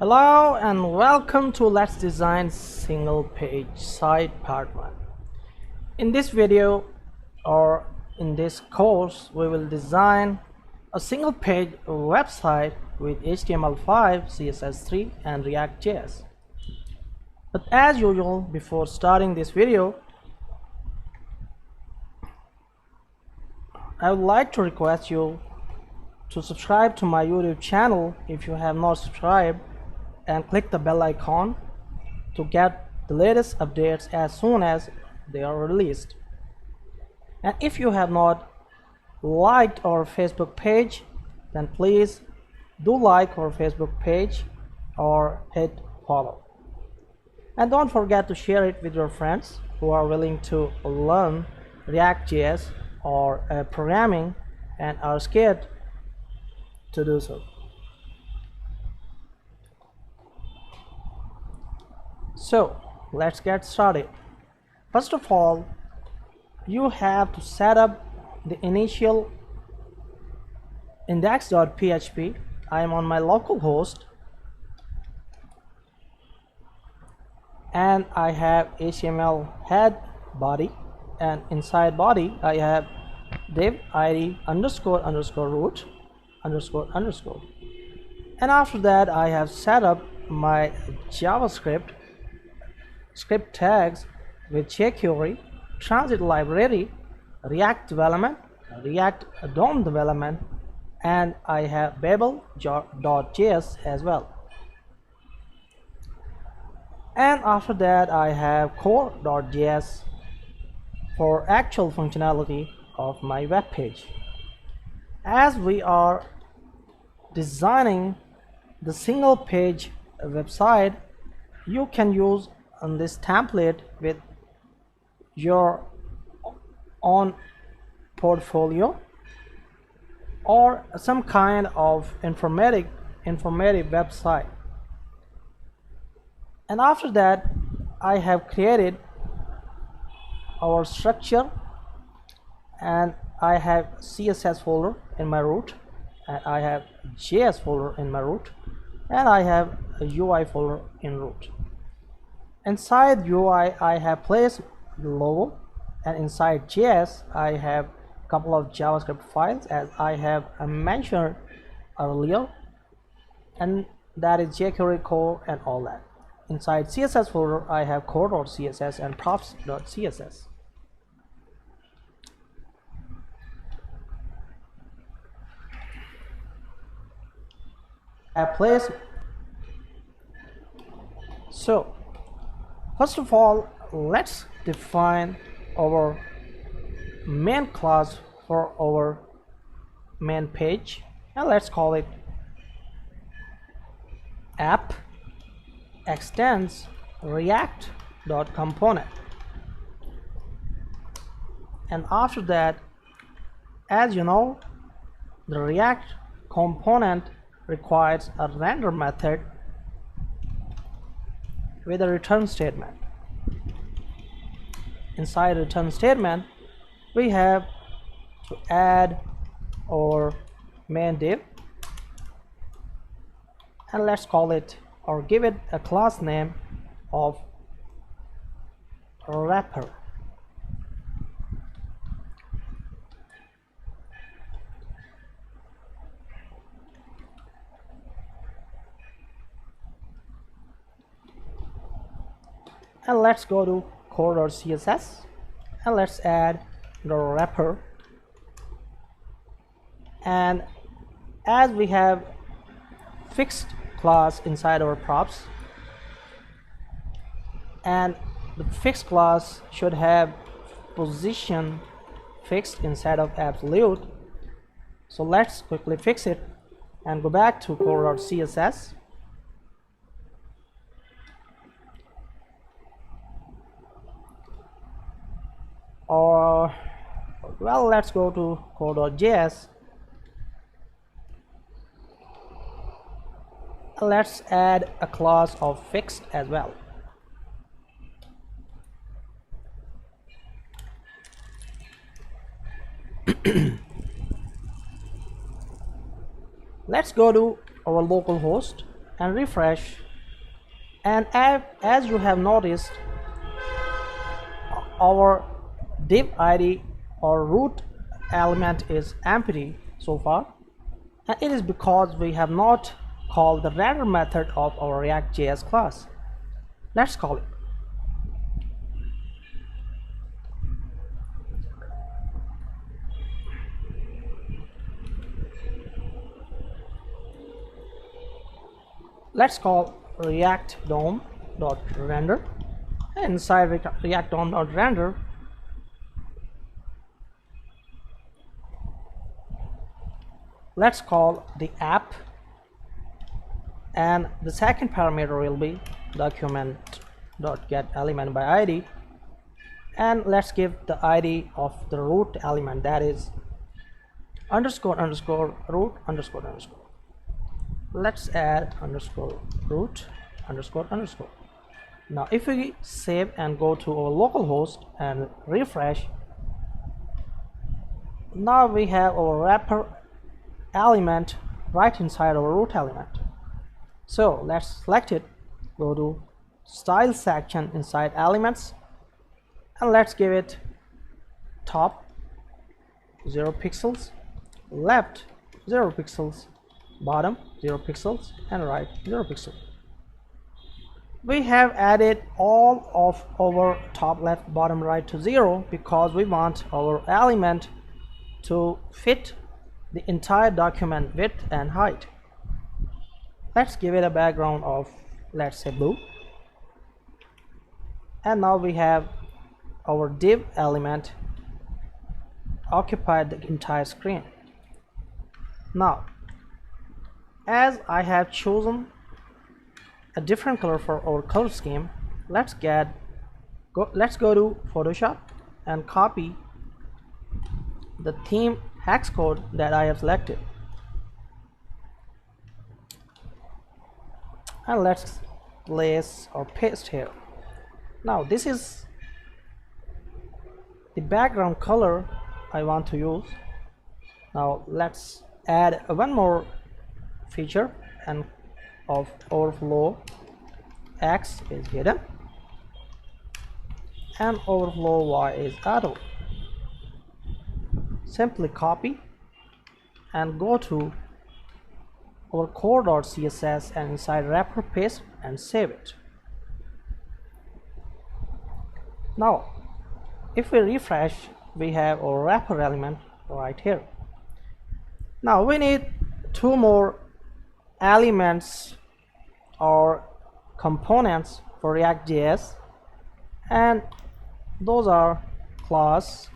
Hello and welcome to Let's Design Single Page Site Part 1. In this video or in this course we will design a single page website with HTML5 CSS3 and ReactJS. But as usual, before starting this video I would like to request you to subscribe to my YouTube channel if you have not subscribed, and click the bell icon to get the latest updates as soon as they are released. And if you have not liked our Facebook page, then please do like our Facebook page or hit follow. And don't forget to share it with your friends who are willing to learn ReactJS or programming and are scared to do so. So let's get started. First of all, you have to set up the initial index.php. I am on my local host and I have HTML head body, and inside body I have div id underscore root underscore. And after that I have set up my JavaScript script tags with jQuery, transit library, React development, React DOM development, and I have babel.js as well. And after that I have core.js for actual functionality of my web page. As we are designing the single page website, you can use on this template with your own portfolio or some kind of informative website. And after that I have created our structure, and I have CSS folder in my root, and I have JS folder in my root, and I have a UI folder in root. Inside UI I have placed the logo, and inside JS I have a couple of JavaScript files as I have mentioned earlier, and that is jQuery core and all that. Inside CSS folder I have core.css and props.css. So first of all, let's define our main class for our main page, and let's call it app extends react.component. And after that, as you know, the React component requires a render method with a return statement. Inside return statement we have to add our main div, and let's call it or give it a class name of wrapper. And let's go to core.css and let's add the wrapper. And as we have fixed class inside our props, and the fixed class should have position fixed instead of absolute, so let's quickly fix it and go back to core.css. Or well, let's go to core.js. Let's add a class of fixed as well. Let's go to our local host and refresh, and as you have noticed, our div id or root element is empty so far, and it is because we have not called the render method of our ReactJS class. Let's call it. Let's call React DOM.render. Inside React DOM.render, let's call the app, and the second parameter will be document.getElementById, and let's give the ID of the root element, that is underscore underscore root underscore underscore. Let's add underscore root underscore underscore. Now if we save and go to our localhost and refresh, now we have our wrapper element right inside our root element. So let's select it, go to style section inside elements, and let's give it top 0 pixels, left 0 pixels, bottom 0 pixels, and right 0 pixels. We have added all of our top, left, bottom, right to 0 because we want our element to fit the entire document width and height. Let's give it a background of, let's say, blue, and now we have our div element occupied the entire screen. Now as I have chosen a different color for our color scheme, let's go to Photoshop and copy the theme hex code that I have selected, and let's place or paste here. Now this is the background color I want to use. Now let's add one more feature, and of overflow X is hidden and overflow Y is auto. Simply copy and go to our core.css and inside wrapper paste and save it. Now if we refresh, we have our wrapper element right here. Now we need two more elements or components for ReactJS, and those are class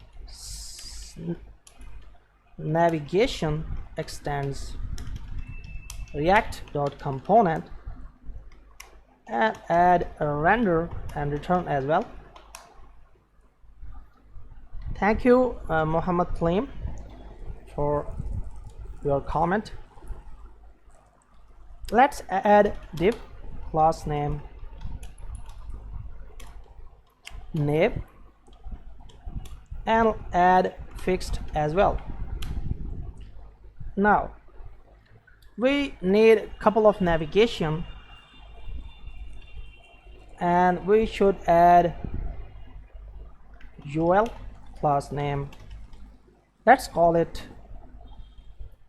navigation extends react.component, and add a render and return as well. Thank you Muhammad Claim for your comment. Let's add div class name nav and add fixed as well. Now we need a couple of navigation, and we should add UL class name. Let's call it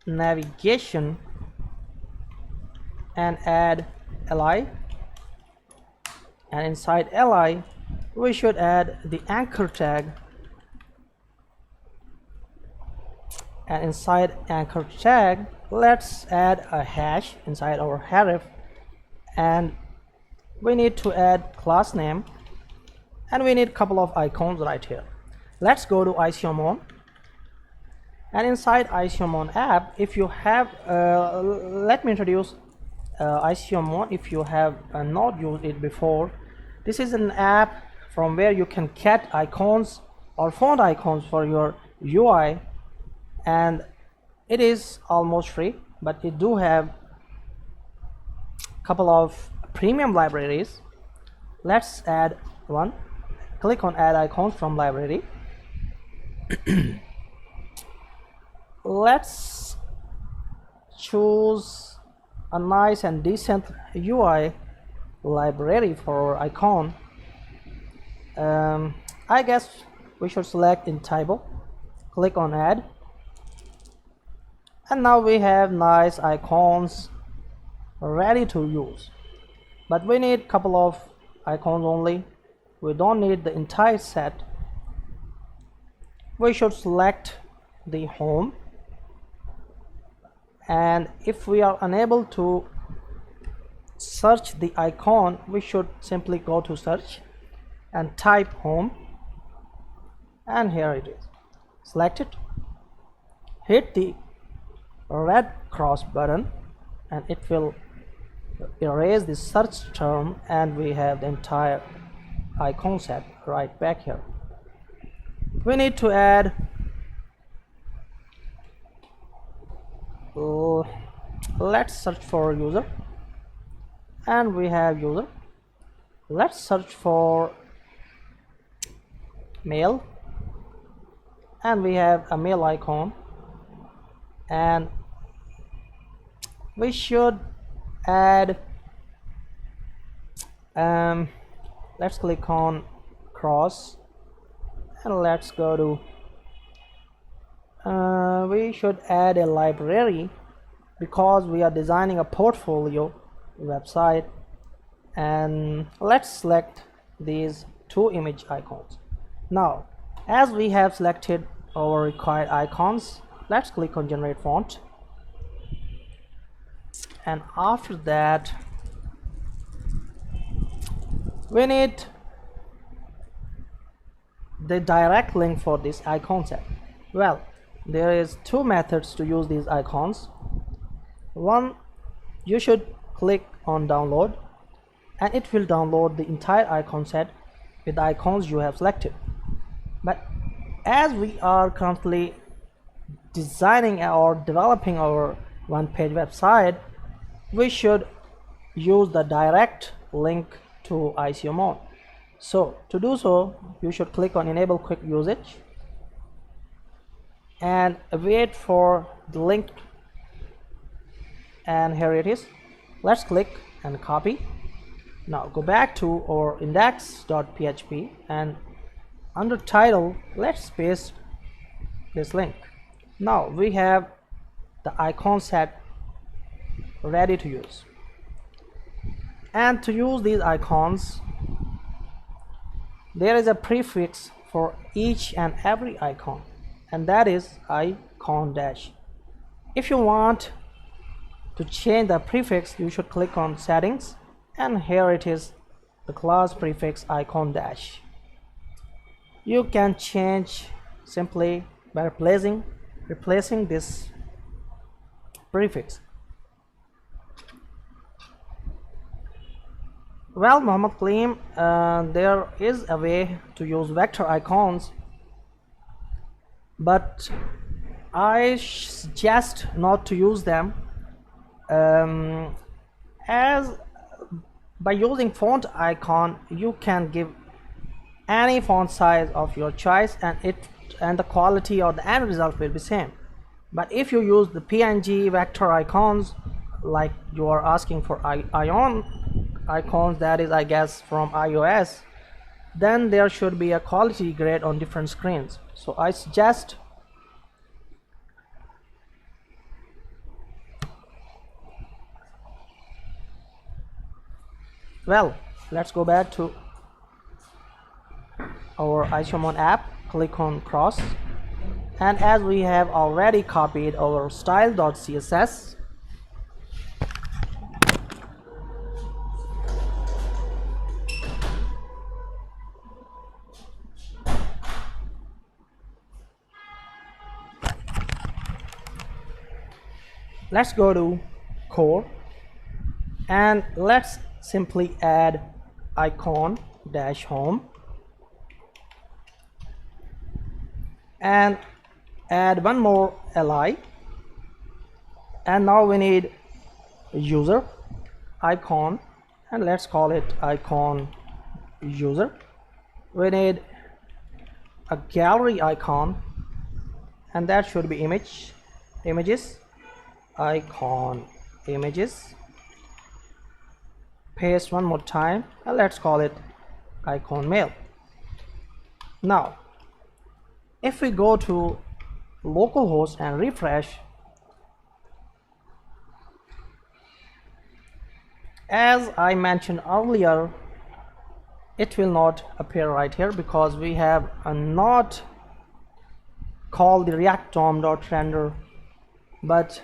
navigation and add li, and inside li we should add the anchor tag, and inside anchor tag let's add a hash inside our href, and we need to add class name, and we need a couple of icons right here. Let's go to Isiomon, and inside Isiomon app, if you have let me introduce Isiomon if you have not used it before. This is an app from where you can get icons or font icons for your UI, and it is almost free, but it do have a couple of premium libraries. Let's add one. Click on add icons from library. Let's choose a nice and decent UI library for our icon, I guess we should select in table, click on add, and now we have nice icons ready to use. But we need a couple of icons only. We don't need the entire set. We should select the home, and if we are unable to search the icon, we should simply go to search and type home, and here it is. Select it, hit the red cross button, and it will erase the search term, and we have the entire icon set right back here. We need to add let's search for user, and we have user. Let's search for mail, and we have a mail icon, and we should add let's click on cross, and let's go to we should add a library because we are designing a portfolio website, and let's select these two image icons. Now, as we have selected our required icons, let's click on generate font, and after that we need the direct link for this icon set. Well, there is two methods to use these icons. One, you should click on download, and it will download the entire icon set with the icons you have selected. But as we are currently designing or developing our one-page website, we should use the direct link to ICO mode. So to do so, you should click on enable quick usage and wait for the link, and here it is. Let's click and copy. Now go back to our index.php, and under title let's paste this link. Now we have the icon set ready to use, and to use these icons there is a prefix for each and every icon, and that is icon dash. If you want to change the prefix, you should click on settings, and here it is, the class prefix icon dash. You can change simply by replacing this prefix. Well, Muhammad Kaleem, there is a way to use vector icons, but I suggest not to use them, as by using font icon you can give any font size of your choice, and the quality or the end result will be same. But if you use the PNG vector icons, like you are asking for ion icons, that is I guess from iOS, then there should be a quality grade on different screens. So I suggest well, let's go back to our ICO app, click on cross, and as we have already copied our style.css, let's go to core, and let's simply add icon dash home, and add one more li, and now we need user icon, and let's call it icon user. We need a gallery icon, and that should be images icon images, paste one more time, and let's call it icon mail. Now if we go to localhost and refresh, as I mentioned earlier, it will not appear right here because we have not called the React DOM.render. But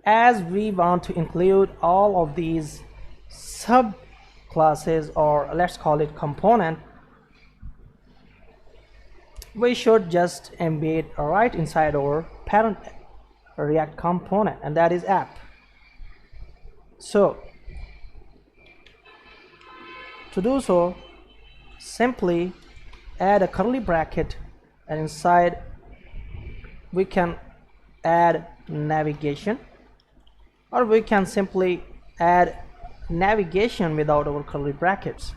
as we want to include all of these subclasses, or let's call it component, we should just embed right inside our parent React component, and that is app. So to do so, simply add a curly bracket, and inside we can add navigation, or we can simply add navigation without our curly brackets.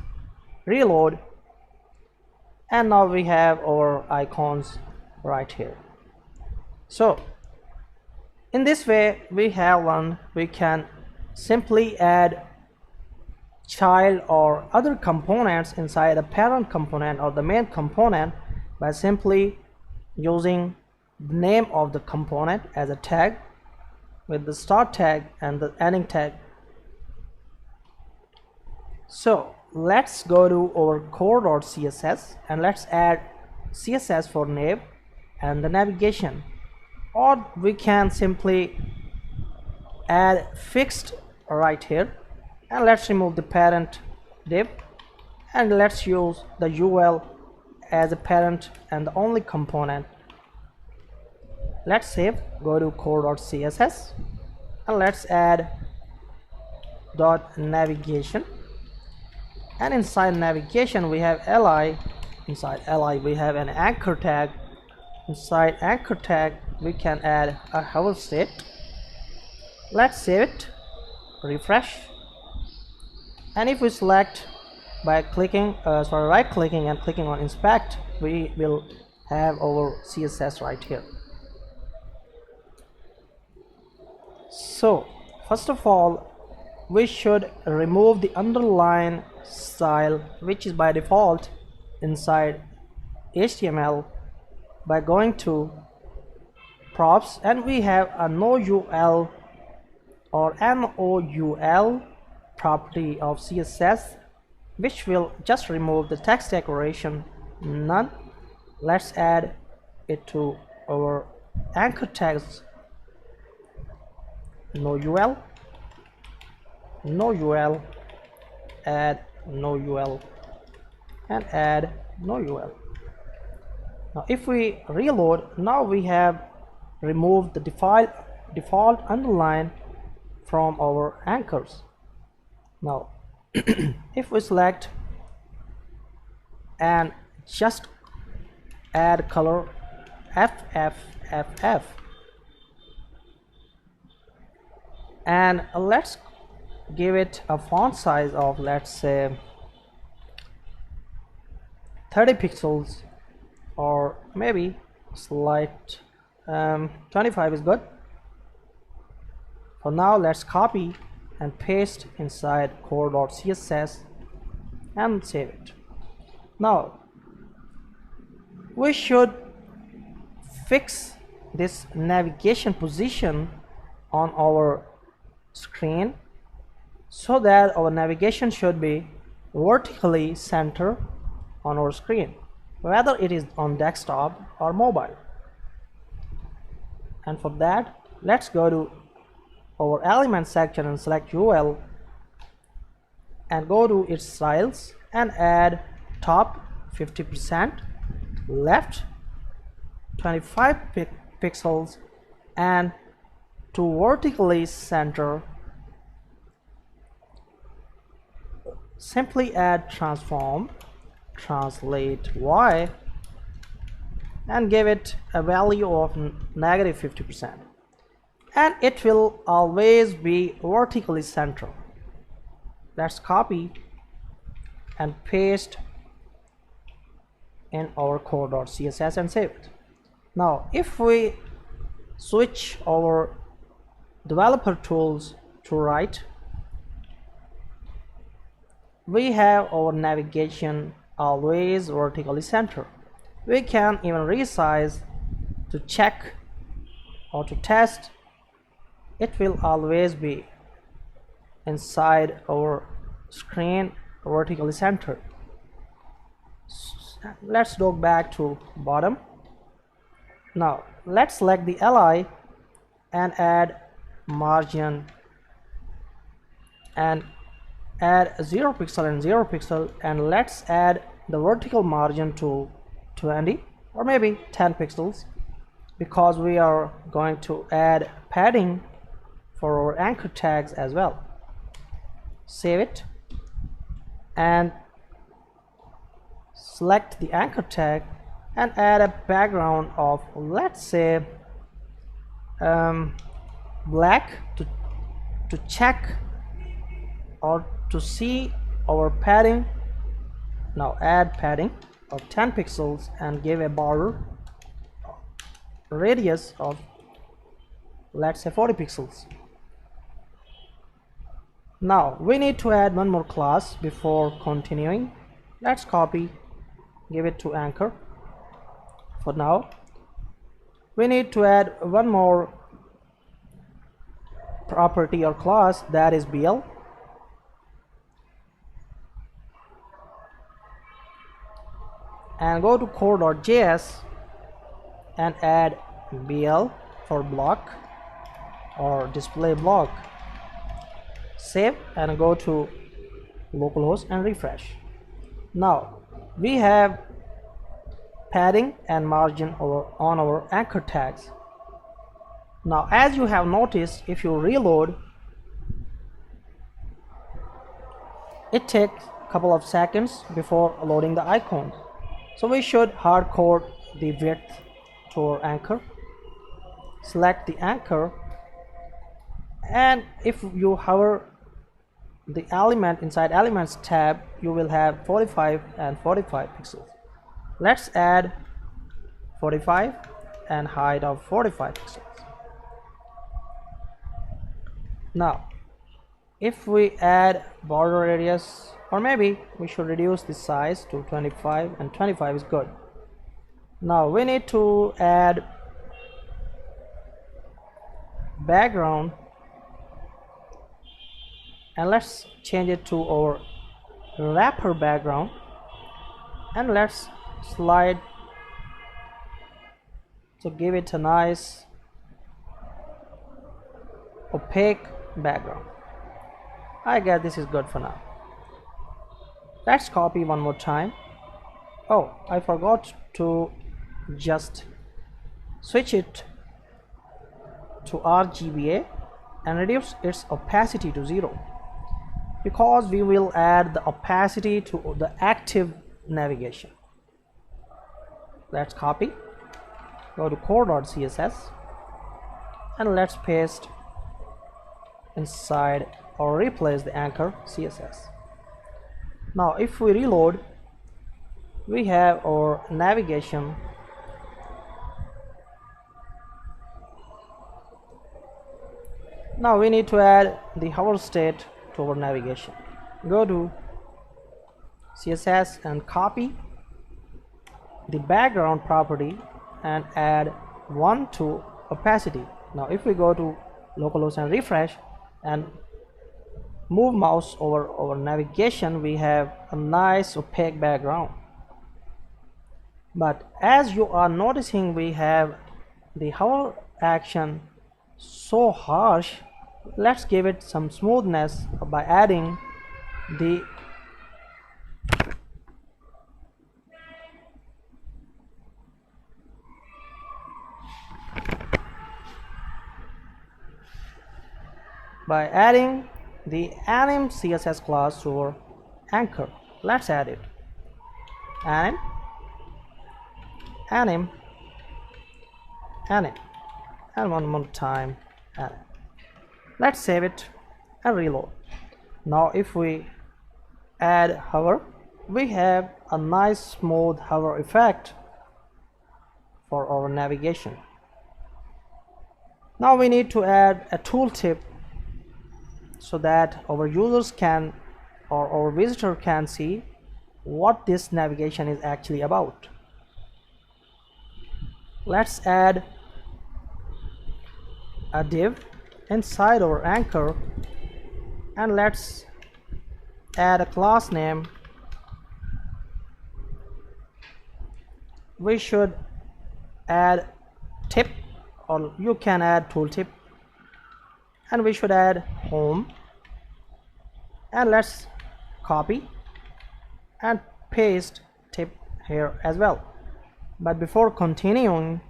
Reload, and now we have our icons right here. So in this way we can simply add child or other components inside the parent component or the main component by simply using the name of the component as a tag with the start tag and the ending tag. So let's go to our core.css and let's add CSS for nav and the navigation, or we can simply add fixed right here, and let's remove the parent div and let's use the UL as a parent and the only component. Let's save, go to core.css, and let's add .navigation, and inside navigation we have li. Inside li we have an anchor tag. Inside anchor tag we can add a hover state. Let's save it, refresh, and if we select by clicking right clicking and clicking on inspect, we will have our CSS right here. So first of all, we should remove the underline style, which is by default inside HTML, by going to props, and we have a no-ul or NOUL property of CSS, which will just remove the text decoration none. Let's add it to our anchor tags, no-ul, no-ul, add no-ul, and add no-ul. Now if we reload, now we have removed the default underline from our anchors. Now if we select and just add color FFFF, and let's give it a font size of, let's say, 30 pixels, or maybe slight 25 is good. For now, let's copy and paste inside core.css and save it. Now we should fix this navigation position on our screen so that our navigation should be vertically centered on our screen, whether it is on desktop or mobile. And for that, let's go to our element section and select UL and go to its styles and add top 50%, left 25 pixels, and to vertically center simply add transform translate y and give it a value of -50%, and it will always be vertically centered. Let's copy and paste in our core.css and save it. Now if we switch our developer tools to right we have our navigation always vertically centered. We can even resize to check or to test. It will always be inside our screen vertically centered. Let's go back to bottom. Now let's select the li and add margin and add 0 pixel and 0 pixel, and let's add the vertical margin to 20 or maybe 10 pixels because we are going to add padding for our anchor tags as well. Save it and select the anchor tag and add a background of, let's say, black to check or to see our padding. Now add padding of 10 pixels and give a border radius of, let's say, 40 pixels. Now we need to add one more class before continuing. Let's copy, give it to anchor. For now we need to add one more property or class, that is BL. And go to core.js and add BL for block or display block. Save and go to localhost and refresh. Now we have padding and margin on our anchor tags. Now as you have noticed, if you reload, it takes a couple of seconds before loading the icons. So we should hard code the width to our anchor. Select the anchor, and if you hover the element inside elements tab, you will have 45 and 45 pixels. Let's add 45 and height of 45 pixels. Now if we add border radius, or maybe we should reduce the size to 25, and 25 is good. Now we need to add background, and let's change it to our wrapper background, and let's slide to give it a nice opaque background. I guess this is good for now. Let's copy one more time. Oh, I forgot to just switch it to RGBA and reduce its opacity to 0, because we will add the opacity to the active navigation. Let's copy, go to core.css, and let's paste inside or replace the anchor CSS. Now if we reload, we have our navigation. Now we need to add the hover state to our navigation. Go to CSS and copy the background property and add 1 to opacity. Now if we go to localhost and refresh and move mouse over our navigation, we have a nice opaque background. But as you are noticing, we have the hover action so harsh. Let's give it some smoothness by adding the anim CSS class to our anchor. Let's add it. Anim, and one more time anim. Let's save it and reload. Now if we add hover, we have a nice smooth hover effect for our navigation. Now we need to add a tooltip so that our users can or our visitor can see what this navigation is actually about. Let's add a div inside our anchor, and let's add a class name. We should add tip, or you can add tooltip, and we should add home, and let's copy and paste tip here as well. But before continuing,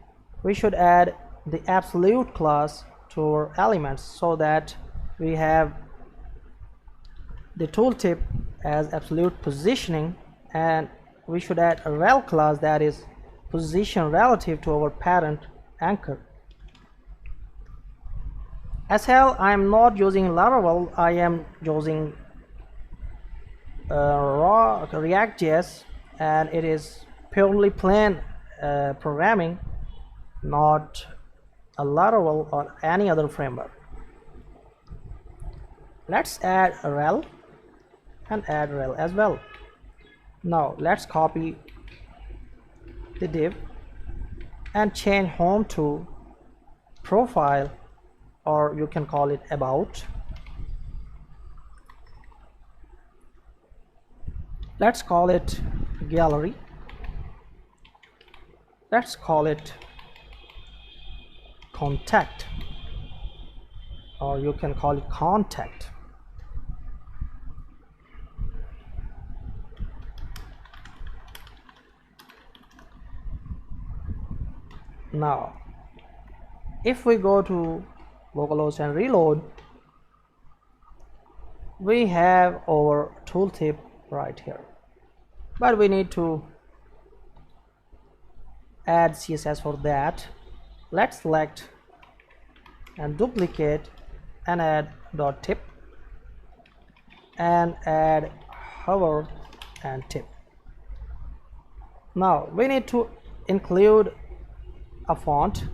we should add the absolute class to our elements so that we have the tooltip as absolute positioning, and we should add a rel class that is position relative to our parent anchor. As hell, I am not using Laravel, I am using raw ReactJS, and it is purely plain programming, not a Laravel or any other framework. Let's add a rel and add rel as well. Now let's copy the div and change home to profile, or you can call it about. Let's call it gallery. Let's call it contact, or you can call it contact. Now if we go to localhost and reload, we have our tooltip right here, but we need to add CSS for that. Let's select and duplicate and add .tip and add hover and tip. Now we need to include a font,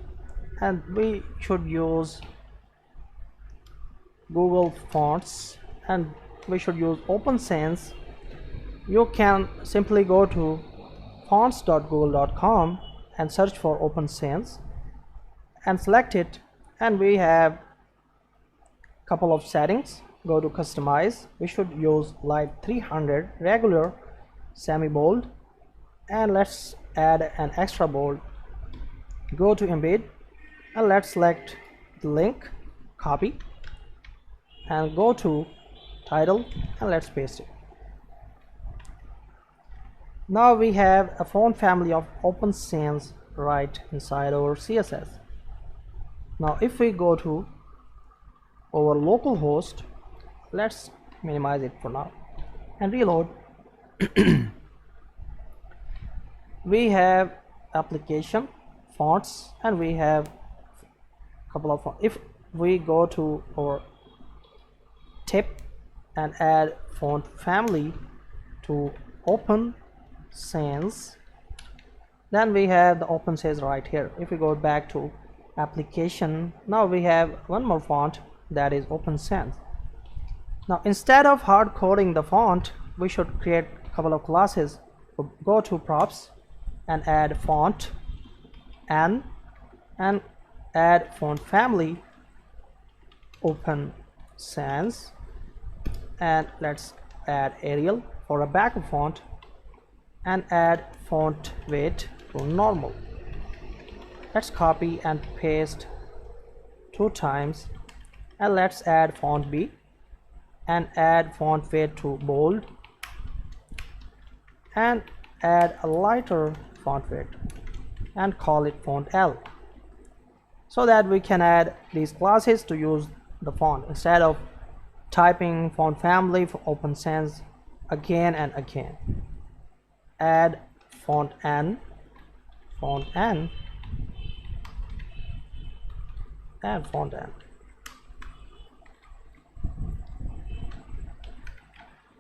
and we should use Google Fonts, and we should use OpenSans. You can simply go to fonts.google.com and search for OpenSans and select it, and we have a couple of settings. Go to customize, we should use light 300, regular, semi bold, and let's add an extra bold. Go to embed and let's select the link, copy, and go to title and let's paste it. Now we have a font family of OpenSans right inside our CSS. Now if we go to our local host, let's minimize it for now and reload. We have application, fonts, and we have a couple of fonts. If we go to our tip and add font family to OpenSans, then we have the OpenSans right here. If we go back to application, now we have one more font, that is OpenSans. Now instead of hard coding the font, we should create a couple of classes. Go to props and add font and add font family OpenSans, and let's add Arial for a backup font and add font weight to normal. Let's copy and paste 2 times, and let's add font B and add font weight to bold and add a lighter font weight and call it font L, so that we can add these classes to use the font instead of typing font family for OpenSans again and again. Add font N and font N.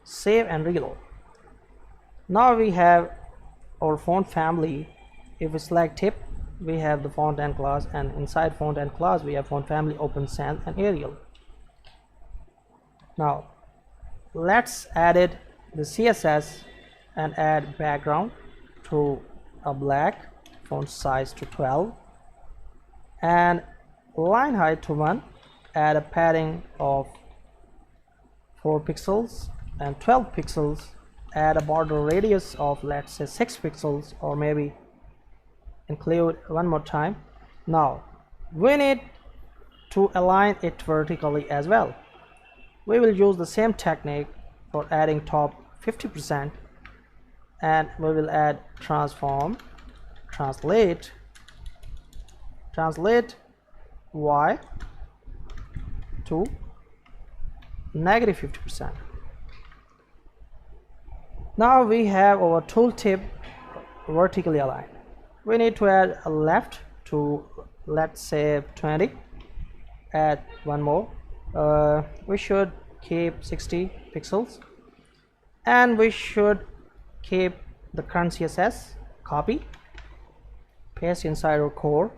Save and reload. Now we have our font family. If we select tip, we have the font and class, and inside font and class we have font family OpenSans and Arial. Now let's edit the CSS and add background to a black, font size to 12, and line height to 1, add a padding of 4 pixels and 12 pixels, add a border radius of, let's say, 6 pixels, or maybe include one more time. Now we need to align it vertically as well. We will use the same technique for adding top 50%, and we will add transform, translate y to -50%. Now we have our tooltip vertically aligned. We need to add a left to, let's say, 20, add one more. We should keep 60 pixels, and we should keep the current CSS, copy, paste inside our core,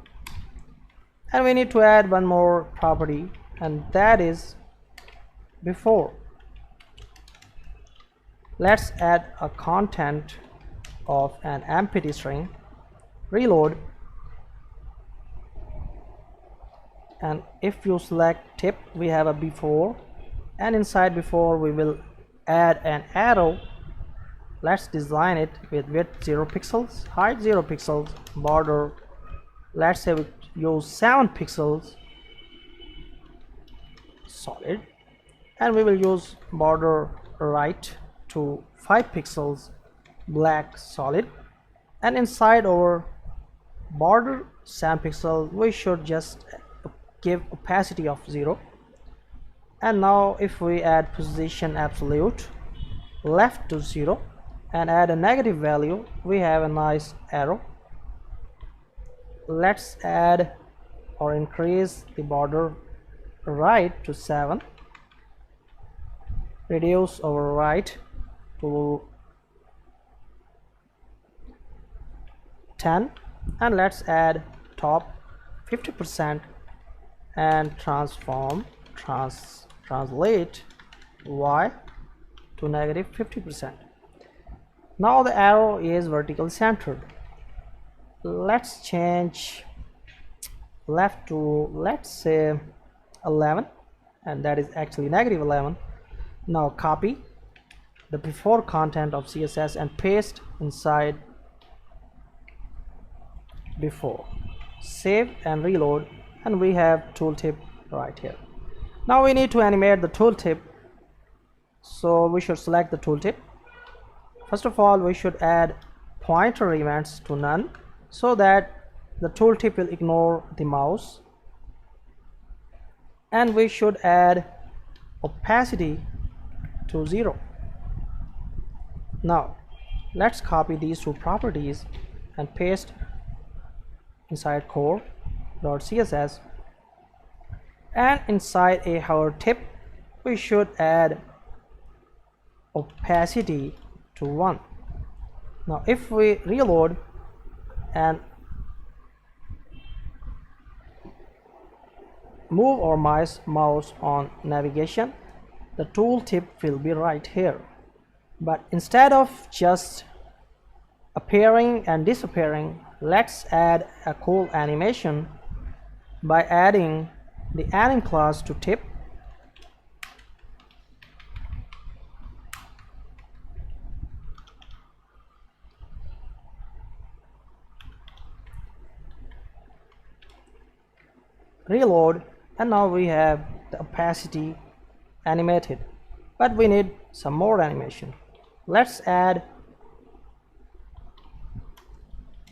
and we need to add one more property, and that is before. Let's add a content of an empty string, reload, and if you select tip, we have a before, and inside before we will add an arrow. Let's design it with width 0 pixels, height 0 pixels, border, let's say we use 7 pixels, solid, and we will use border right to 5 pixels, black, solid, and inside our border 7 pixels we should just give opacity of 0. And now if we add position absolute, left to 0, and add a negative value, we have a nice arrow. Let's add or increase the border right to 7, reduce our right to 10, and let's add top 50% and translate y to -50%. Now the arrow is vertically centered. Let's change left to, let's say, 11, and that is actually -11. Now copy the before content of CSS and paste inside before, save and reload, and we have tooltip right here. Now we need to animate the tooltip, so we should select the tooltip. First of all, we should add pointer events to none, so that the tooltip will ignore the mouse, and we should add opacity to 0. Now let's copy these two properties and paste inside core.css, and inside a hover tip we should add opacity to 1. Now if we reload and move our mouse on navigation, the tooltip will be right here. But instead of just appearing and disappearing, let's add a cool animation by adding the anim class to tip, reload, and now we have the opacity animated, but we need some more animation. Let's add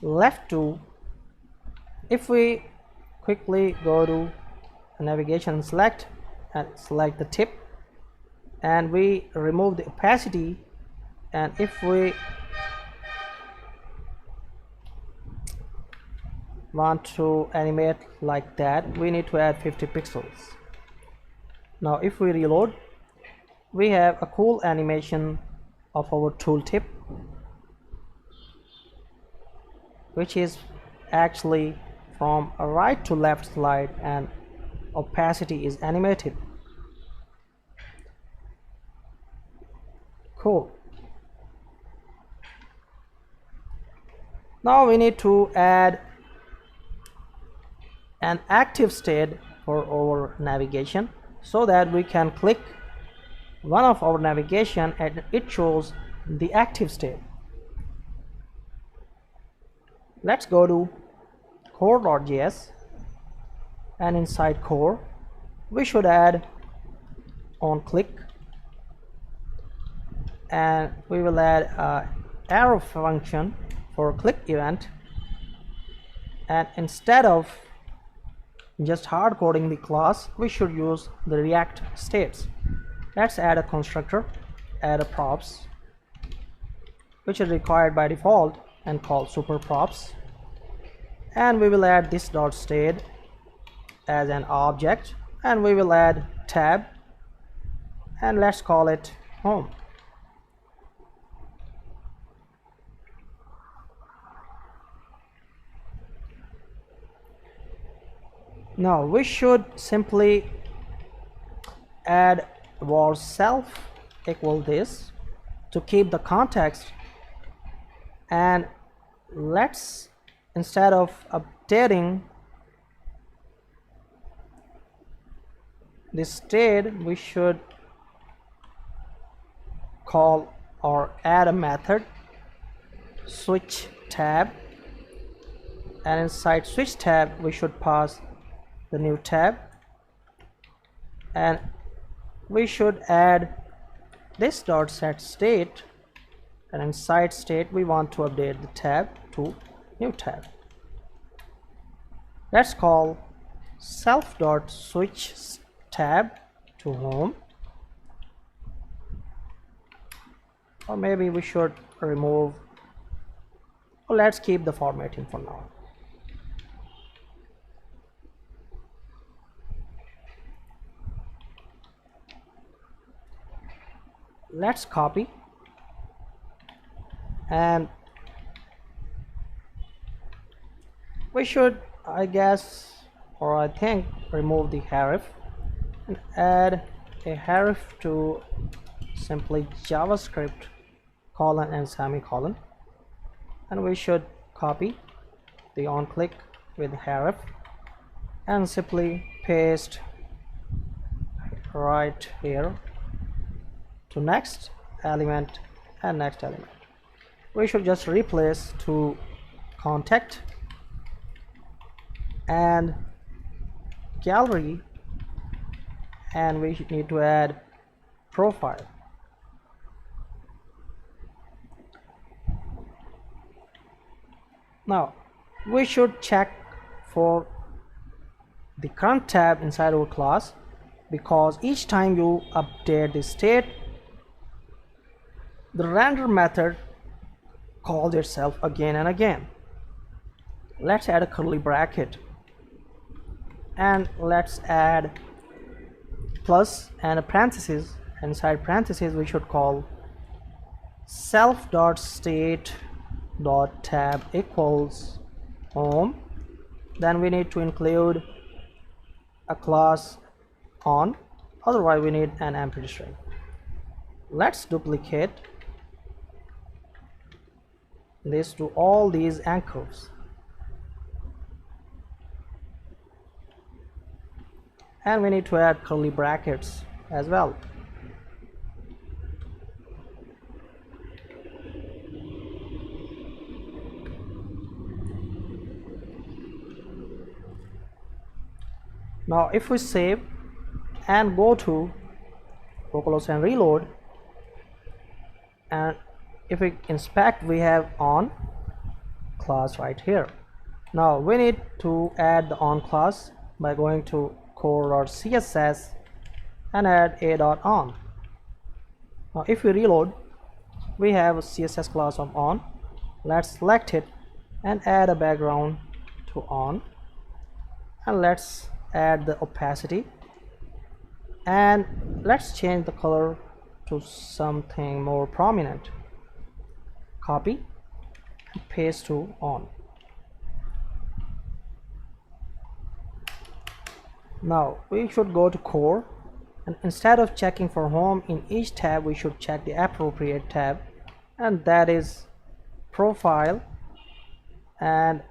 left to, if we quickly go to navigation, select the tip, and we remove the opacity, and if we want to animate like that, we need to add 50 pixels. Now if we reload, we have a cool animation of our tooltip, which is actually from a right to left slide, and opacity is animated. Cool. Now we need to add an active state for our navigation so that we can click one of our navigation and it shows the active state. Let's go to core.js, and inside core we should add on click, and we will add a arrow function for click event, and instead of just hard coding the class we should use the React states. Let's add a constructor, add a props which is required by default and called super props, and we will add this dot state as an object, and we will add tab, and let's call it home. Now we should simply add var self equal this to keep the context, and let's, instead of updating this state, we should call or add a method switch tab, and inside switch tab we should pass the new tab, and we should add this dot set state, and inside state we want to update the tab to new tab. Let's call self dot switch tab to home, or maybe we should remove, or let's keep the formatting for now. Let's copy, and we should, I guess, or I think, remove the href and add a href to simply JavaScript colon and semicolon, and we should copy the on click with href and simply paste right here to next element and next element. We should just replace to contact and gallery, and we need to add profile. Now we should check for the current tab inside our class, because each time you update the state, the render method calls itself again and again. Let's add a curly bracket, and let's add plus and a parenthesis. Inside parentheses we should call self dot state dot tab equals home. Then we need to include a class on, otherwise we need an empty string. Let's duplicate this to all these anchors, and we need to add curly brackets as well. Now if we save and go to close and reload, and if we inspect, we have on class right here. Now we need to add the on class by going to core.css and add a.on. Now if we reload, we have a CSS class of on. Let's select it and add a background to on, and let's add the opacity, and let's change the color to something more prominent. Copy and paste to on. Now we should go to core and instead of checking for home in each tab, we should check the appropriate tab, and that is profile and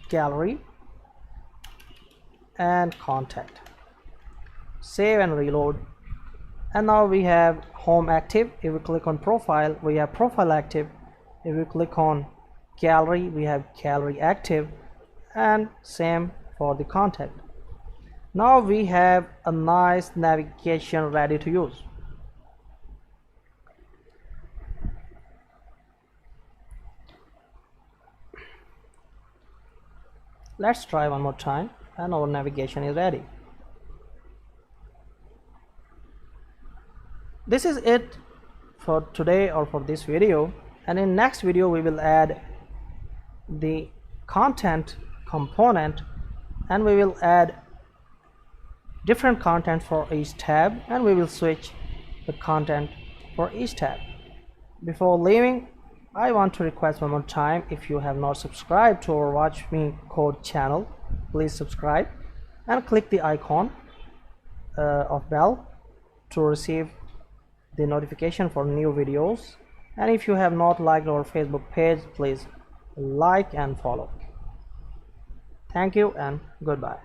gallery and contact. Save and reload, and now we have home active. If we click on profile, we have profile active. If we click on gallery, we have gallery active, and same for the contact. Now we have a nice navigation ready to use. Let's try one more time, and our navigation is ready. This is it for today or for this video, and in next video we will add the content component, and we will add different content for each tab, and we will switch the content for each tab. Before leaving, I want to request one more time, if you have not subscribed to our WatchMeCode channel, please subscribe and click the icon of bell to receive the notification for new videos. And if you have not liked our Facebook page, please like and follow. Thank you and goodbye.